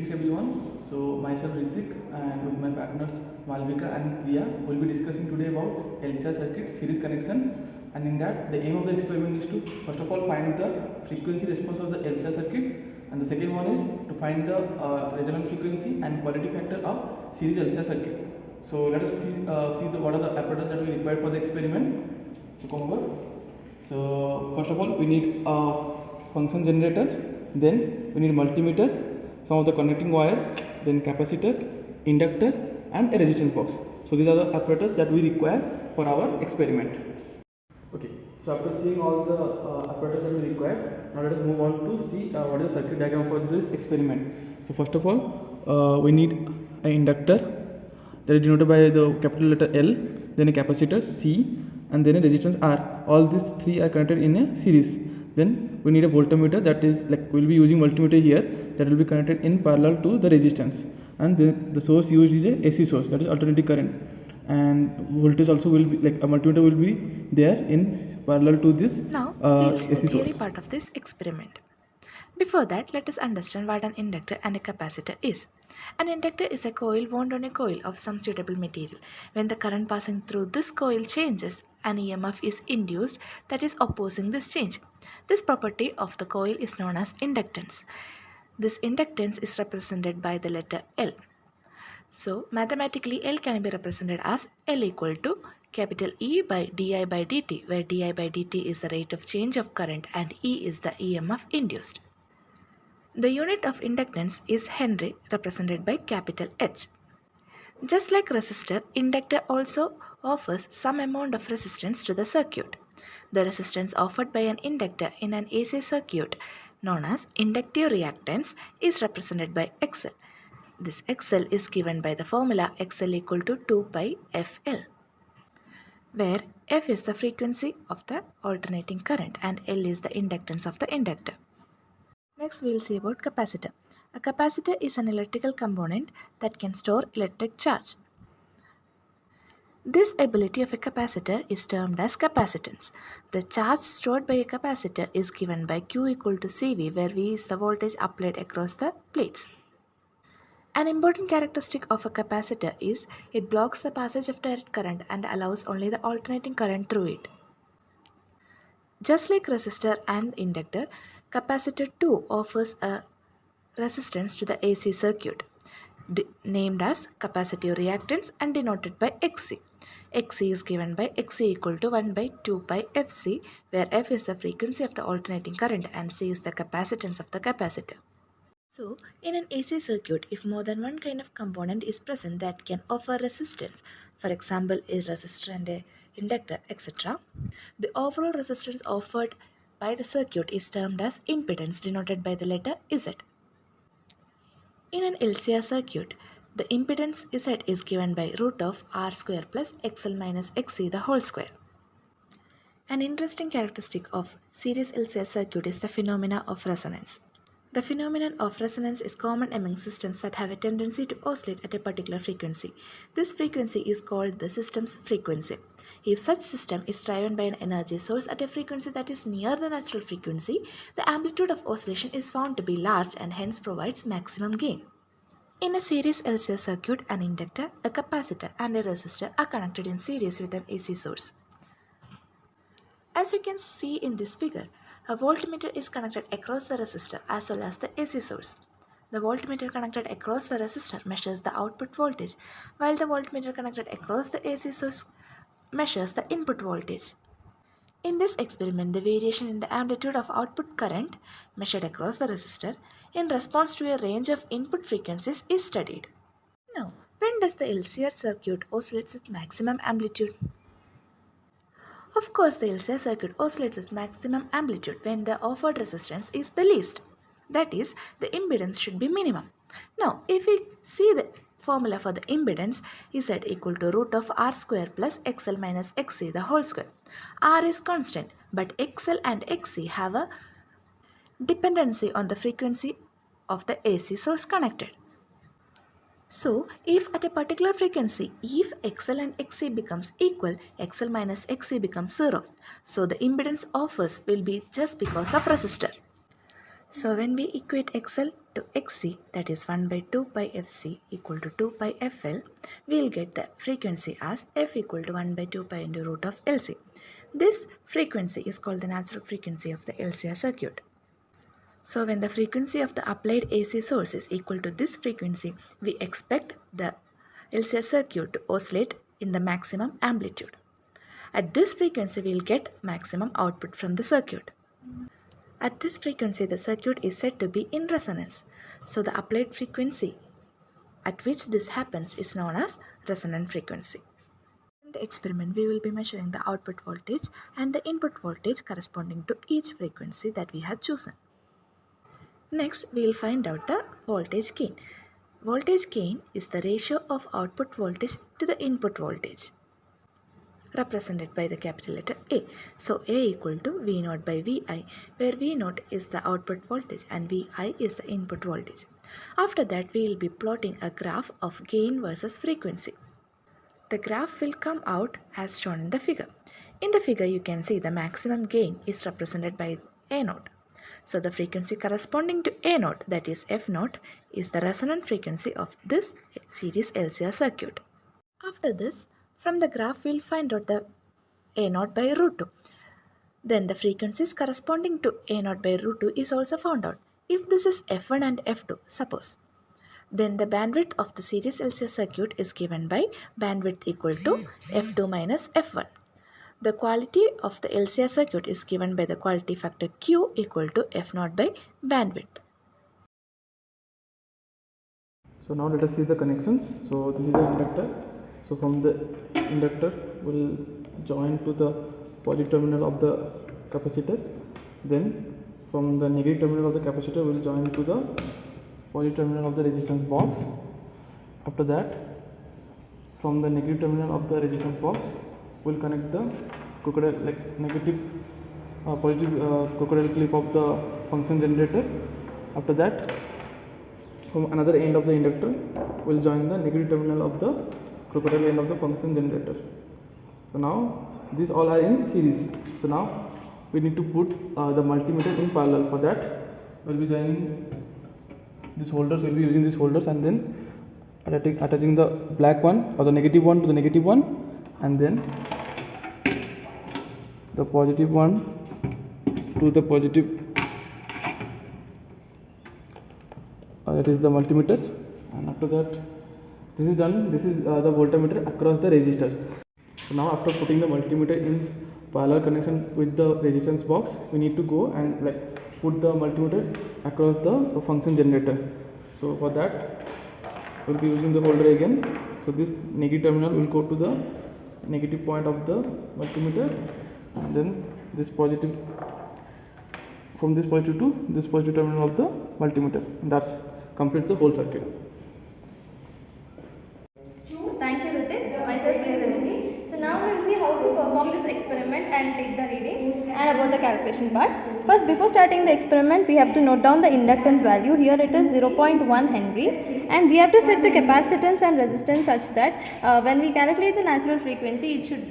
Greetings everyone. So myself Ritik and with my partners Malvika and Priya will be discussing today about LCR circuit series connection, and in that the aim of the experiment is to first of all find the frequency response of the LCR circuit, and the second one is to find the resonant frequency and quality factor of series LCR circuit. So let us see what are the apparatus that we require for the experiment. So come over. So first of all we need a function generator, then we need multimeter, some of the connecting wires, then capacitor, inductor and a resistance box. So these are the apparatus that we require for our experiment. Okay, so after seeing all the apparatus that we require, now let us move on to see what is the circuit diagram for this experiment. So first of all we need an inductor that is denoted by the capital letter L, then a capacitor C and then a resistance R. All these three are connected in a series. Then we need a voltmeter, that is like we will be using multimeter here, that will be connected in parallel to the resistance, and the source used is a AC source, that is alternating current, and voltage also will be like a multimeter will be there in parallel to this Now we'll see AC the theory source. part of this experiment. Before that, let us understand what an inductor and a capacitor is. An inductor is a coil wound on a coil of some suitable material. When the current passing through this coil changes, an EMF is induced that is opposing this change. This property of the coil is known as inductance. This inductance is represented by the letter L. So, mathematically L can be represented as L equal to capital E by di by dt, where di by dt is the rate of change of current and E is the EMF induced. The unit of inductance is Henry, represented by capital H. Just like resistor, inductor also offers some amount of resistance to the circuit. The resistance offered by an inductor in an AC circuit, known as inductive reactance, is represented by XL. This XL is given by the formula XL equal to 2 pi FL, where F is the frequency of the alternating current and L is the inductance of the inductor. Next, we will see about capacitor. A capacitor is an electrical component that can store electric charge. This ability of a capacitor is termed as capacitance. The charge stored by a capacitor is given by Q equal to CV, where V is the voltage applied across the plates. An important characteristic of a capacitor is it blocks the passage of direct current and allows only the alternating current through it. Just like resistor and inductor, capacitor too offers a resistance to the AC circuit, named as capacitive reactance and denoted by Xc. Xc is given by Xc equal to 1 by 2 pi Fc, where F is the frequency of the alternating current and C is the capacitance of the capacitor. So, in an AC circuit, if more than one kind of component is present that can offer resistance, for example, a resistor and a inductor, etc., the overall resistance offered by the circuit is termed as impedance, denoted by the letter Z. In an LCR circuit, the impedance Z is given by root of R square plus XL minus XC the whole square. An interesting characteristic of series LCR circuit is the phenomena of resonance. The phenomenon of resonance is common among systems that have a tendency to oscillate at a particular frequency. This frequency is called the system's frequency. If such system is driven by an energy source at a frequency that is near the natural frequency, the amplitude of oscillation is found to be large and hence provides maximum gain. In a series LCR circuit, an inductor, a capacitor and a resistor are connected in series with an AC source. As you can see in this figure, a voltmeter is connected across the resistor as well as the AC source. The voltmeter connected across the resistor measures the output voltage, while the voltmeter connected across the AC source measures the input voltage. In this experiment, the variation in the amplitude of output current measured across the resistor in response to a range of input frequencies is studied. Now, when does the LCR circuit oscillate with maximum amplitude? Of course, the LCR circuit oscillates with maximum amplitude when the offered resistance is the least. That is, the impedance should be minimum. Now, if we see the formula for the impedance, Z equal to root of R square plus XL minus XC the whole square. R is constant, but XL and XC have a dependency on the frequency of the AC source connected. So, if at a particular frequency, if XL and XC becomes equal, XL minus XC becomes 0. So, the impedance offers will be just because of resistor. So when we equate XL to XC, that is 1 by 2 pi FC equal to 2 pi FL, we will get the frequency as F equal to 1 by 2 pi into root of LC. This frequency is called the natural frequency of the LCR circuit. So when the frequency of the applied AC source is equal to this frequency, we expect the LCR circuit to oscillate in the maximum amplitude. At this frequency, we will get maximum output from the circuit. At this frequency, the circuit is said to be in resonance. So the applied frequency at which this happens is known as resonant frequency. In the experiment, we will be measuring the output voltage and the input voltage corresponding to each frequency that we have chosen. Next, we will find out the voltage gain. Voltage gain is the ratio of output voltage to the input voltage, represented by the capital letter A. So A equal to V naught by Vi, where V naught is the output voltage and Vi is the input voltage. After that, we will be plotting a graph of gain versus frequency. The graph will come out as shown in the figure. In the figure, you can see the maximum gain is represented by A naught. So the frequency corresponding to A naught, that is F naught, is the resonant frequency of this series LCR circuit. After this, from the graph we will find out the A naught by root 2. Then the frequencies corresponding to A naught by root 2 is also found out. If this is F1 and F2, suppose, then the bandwidth of the series LCR circuit is given by bandwidth equal to F2 minus F1. The quality of the LCR circuit is given by the quality factor Q equal to F0 by bandwidth. So now let us see the connections. So this is the inductor. So from the inductor will join to the positive terminal of the capacitor. Then from the negative terminal of the capacitor will join to the positive terminal of the resistance box. After that, from the negative terminal of the resistance box will connect the crocodile negative positive crocodile clip of the function generator. After that, from another end of the inductor will join the negative terminal of the crocodile end of the function generator. So now these all are in series. So now we need to put the multimeter in parallel. For that, we'll be joining these holders. We'll be using these holders and then attaching the black one or the negative one to the negative one, and then the positive one to the positive, that is the multimeter. And after that, this is done. This is the voltmeter across the resistors. So now after putting the multimeter in parallel connection with the resistance box, we need to go and put the multimeter across the function generator. So for that, we'll be using the holder again. So this negative terminal will go to the negative point of the multimeter, and then this positive, from this positive to this positive terminal of the multimeter. That's complete the whole circuit. Thank you, Ritik. Myself, Priyadarshini. So now we'll see how to perform this experiment and take the readings and about the calculation part. First, before starting the experiment, we have to note down the inductance value. Here it is 0.1 Henry, and we have to set the capacitance and resistance such that when we calculate the natural frequency, it should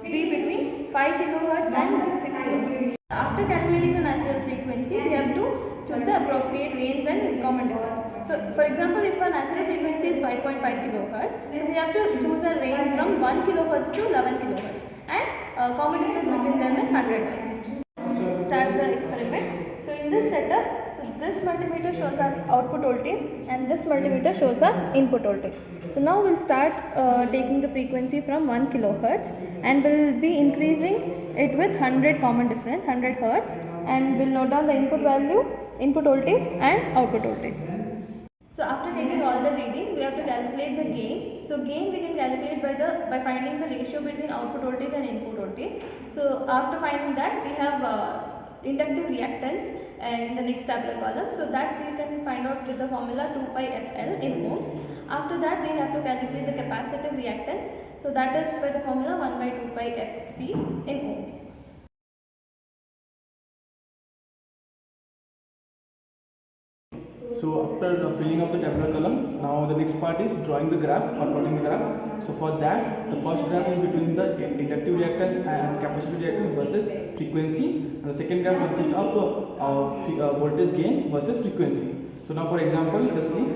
be between 5 kilohertz and 6 kilohertz. After calculating the natural frequency, we have to choose the appropriate range and common difference. So, for example, if our natural frequency is 5.5 kilohertz, so we have to choose a range from 1 kilohertz to 11 kilohertz, and common difference between them is 100 hertz. Start the experiment. So, in this setup, so this multimeter shows our output voltage and this multimeter shows our input voltage. So, now we'll start taking the frequency from 1 kilohertz, and we'll be increasing it with 100 common difference, 100 hertz, and we'll note down the input value, input voltage and output voltage. So after taking all the readings, we have to calculate the gain. So gain we can calculate by finding the ratio between output voltage and input voltage. So after finding that, we have inductive reactance in the next tabular column. So that we can find out with the formula 2 pi FL in ohms. After that, we have to calculate the capacitive reactance. So that is by the formula 1 by 2 pi FC in ohms. So after filling up the tabular column, now the next part is drawing the graph or plotting the graph. So for that, the first graph is between the inductive reactance and capacitive reactance versus frequency, and the second graph consists of voltage gain versus frequency. So now for example, let us see.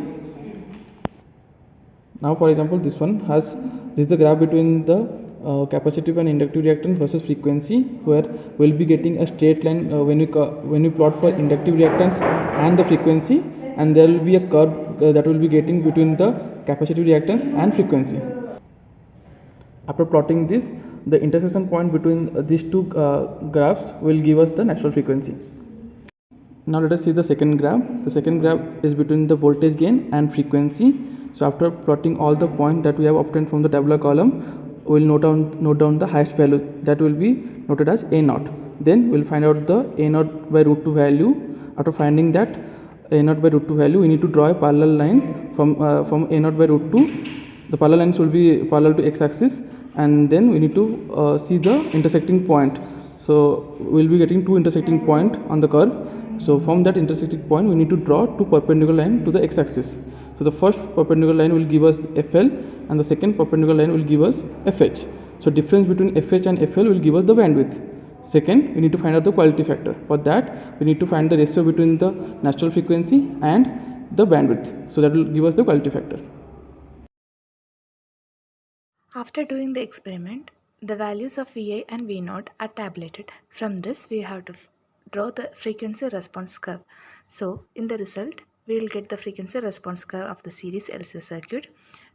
Now for example, this is the graph between the capacitive and inductive reactance versus frequency, where we'll be getting a straight line when you plot for inductive reactance and the frequency, and there will be a curve that will be getting between the capacitive reactance and frequency. After plotting this, the intersection point between these two graphs will give us the natural frequency. Now let us see the second graph. The second graph is between the voltage gain and frequency. So after plotting all the points that we have obtained from the tabular column, we will note down the highest value, that will be noted as A naught. Then we will find out the A naught by root 2 value. After finding that A naught by root 2 value, we need to draw a parallel line from A naught by root 2. The parallel lines will be parallel to x-axis, and then we need to see the intersecting point. So we will be getting two intersecting point on the curve. So from that intersecting point, we need to draw two perpendicular line to the x-axis. So the first perpendicular line will give us FL, and the second perpendicular line will give us FH. So difference between FH and FL will give us the bandwidth. Second, we need to find out the quality factor. For that, we need to find the ratio between the natural frequency and the bandwidth. So that will give us the quality factor. After doing the experiment, the values of Vi and V0 are tabulated. From this, we have to draw the frequency response curve. So, in the result, we will get the frequency response curve of the series LCR circuit.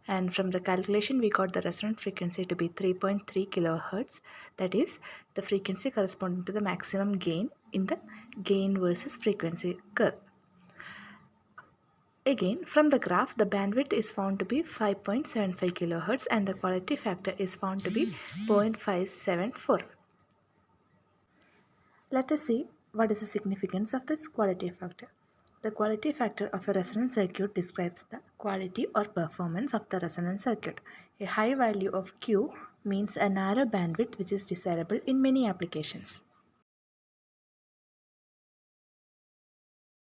And from the calculation, we got the resonant frequency to be 3.3 kilohertz. That is the frequency corresponding to the maximum gain in the gain versus frequency curve. Again, from the graph, the bandwidth is found to be 5.75 kHz and the quality factor is found to be 0.574. Let us see what is the significance of this quality factor. The quality factor of a resonant circuit describes the quality or performance of the resonant circuit. A high value of Q means a narrow bandwidth which is desirable in many applications.